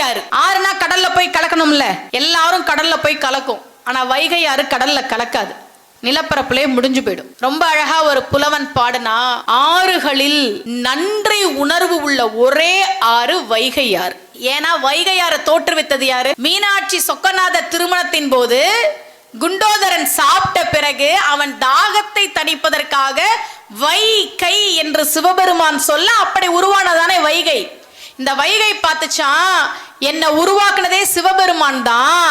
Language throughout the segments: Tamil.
ஆறு. ஆறுனா கடல்ல போய் கலக்கணும்ல, எல்லாரும் கடல்ல போய் கலக்கும். ஆனா வைகை ஆறு கடல்ல கலக்காது, நிலப்பரப்புலே முடிஞ்சு போயிடும். ரொம்ப அழகா ஒரு புலவன் பாடுனா, ஆறுகளில் நன்றி உணர்வு உள்ள ஒரே ஆறு வைகை ஆறு. ஏன்னா வைகை ஆறு தோற்றுவித்தது யாரு? மீனாட்சி சொக்கநாத திருமணத்தின் போது குண்டோதரன் சாப்பிட்ட பிறகு அவன் தாகத்தை தணிப்பதற்காக வைகை என்று சிவபெருமான் சொல்ல அப்படி உருவானதானே வைகை. இந்த வைகை பார்த்துச்சான், என்ன உருவாக்குனதே சிவபெருமான் தான்,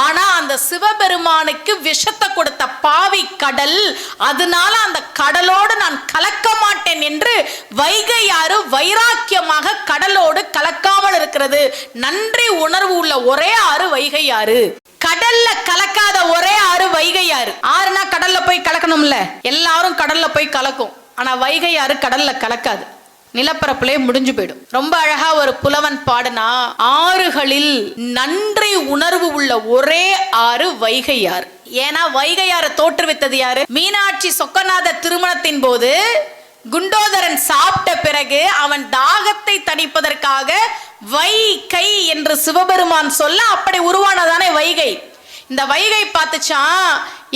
ஆனா அந்த சிவபெருமானுக்கு விஷத்தை கொடுத்த பாவி கடல், அதனால அந்த கடலோடு நான் கலக்க மாட்டேன் என்று வைகை ஆறு வைராக்கியமாக கடலோடு கலக்காமல் இருக்கிறது. நன்றி உணர்வு உள்ள ஒரே ஆறு வைகை ஆறு. கடல்ல கலக்காத ஒரே ஆறு வைகை ஆறு. ஆறுனா கடல்ல போய் கலக்கணும்ல, எல்லாரும் கடல்ல போய் கலக்கும். ஆனா வைகை ஆறு கடல்ல கலக்காது, நிலப்பரப்புலே முடிஞ்சு போயிடும். ரொம்ப அழகா ஒரு புலவன் பாடுனா, ஆறுகளில் நன்றி உணர்வு உள்ள ஒரே ஆறு வைகை ஆறு. ஏன்னா வைகை ஆறு தோற்றுவித்தது யாரு? மீனாட்சி சொக்கநாத திருமணத்தின் போது குண்டோதரன் சாப்பிட்ட பிறகு அவன் தாகத்தை தணிப்பதற்காக வைகை என்று சிவபெருமான் சொல்ல அப்படி உருவானதானே வைகை. இந்த வைகை பார்த்துச்சான்,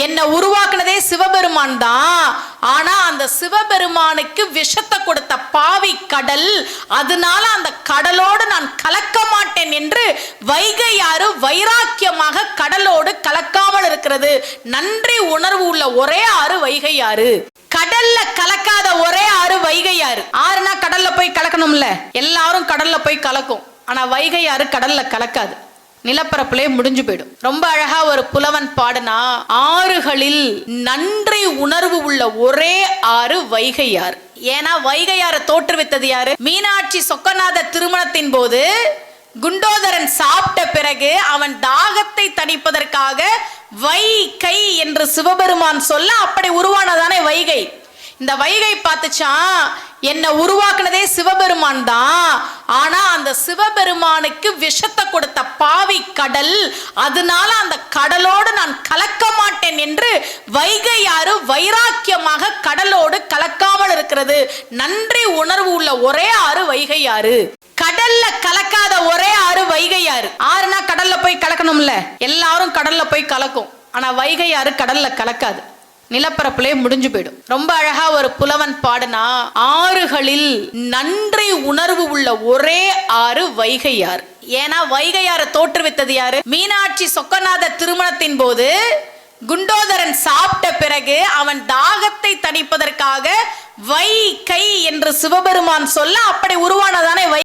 என்ன உருவாக்குனதே சிவபெருமான் தான், ஆனா அந்த சிவபெருமானுக்கு விஷத்தை கொடுத்த பாவி கடல், அதனால அந்த கடலோடு நான் கலக்க மாட்டேன் என்று வைகை ஆறு வைராக்கியமாக கடலோடு கலக்காமல் இருக்கிறது. நன்றி உணர்வு உள்ள ஒரே ஆறு வைகை ஆறு. கடல்ல கலக்காத ஒரே ஆறு வைகை ஆறு. ஆறுனா கடல்ல போய் கலக்கணும்ல, எல்லாரும் கடல்ல போய் கலக்கும். ஆனா வைகை ஆறு கடல்ல கலக்காது, நிலப்பரப்புலே முடிஞ்சு போயிடும். ரொம்ப அழகா ஒரு புலவன் பாடுனா, ஆறுகளில் நன்றி உணர்வு உள்ள ஒரே ஆறு வைகை ஆறு. ஏன்னா வைகை ஆறு தோற்றுவித்தது யாரு? மீனாட்சி சொக்கநாத திருமணத்தின் போது குண்டோதரன் சாப்பிட்ட பிறகு அவன் தாகத்தை தணிப்பதற்காக வைகை என்று சிவபெருமான் சொல்ல அப்படி உருவானதானே வைகை. இந்த வைகை பார்த்துச்சான், என்ன உருவாக்குனதே சிவபெருமான் தான், ஆனா அந்த சிவபெருமானுக்கு விஷத்தை கொடுத்த பாவி கடல், அதனால அந்த கடலோடு நான் கலக்க மாட்டேன் என்று வைகை ஆறு வைராக்கியமாக கடலோடு கலக்காமல் இருக்கிறது. நன்றி உணர்வு உள்ள ஒரே ஆறு வைகை ஆறு. கடல்ல கலக்காத ஒரே ஆறு வைகை ஆறு. ஆறுனா கடல்ல போய் கலக்கணும்ல, எல்லாரும் கடல்ல போய் கலக்கும். ஆனா வைகை ஆறு கடல்ல கலக்காது, நிலப்பரப்புலே முடிஞ்சு போயிடும். ரொம்ப அழகா ஒரு புலவன் பாடுனா, ஆறுகளில் நன்றி உணர்வு உள்ள ஒரே ஆறு வைகை ஆறு. ஏன்னா வைகை ஆறு தோற்றுவித்தது யாரு? மீனாட்சி சொக்கநாத திருமணத்தின் போது குண்டோதரன் சாப்பிட்ட பிறகு அவன் தாகத்தை தணிப்பதற்காக வைகை என்று சிவபெருமான் சொல்ல அப்படி உருவானதானே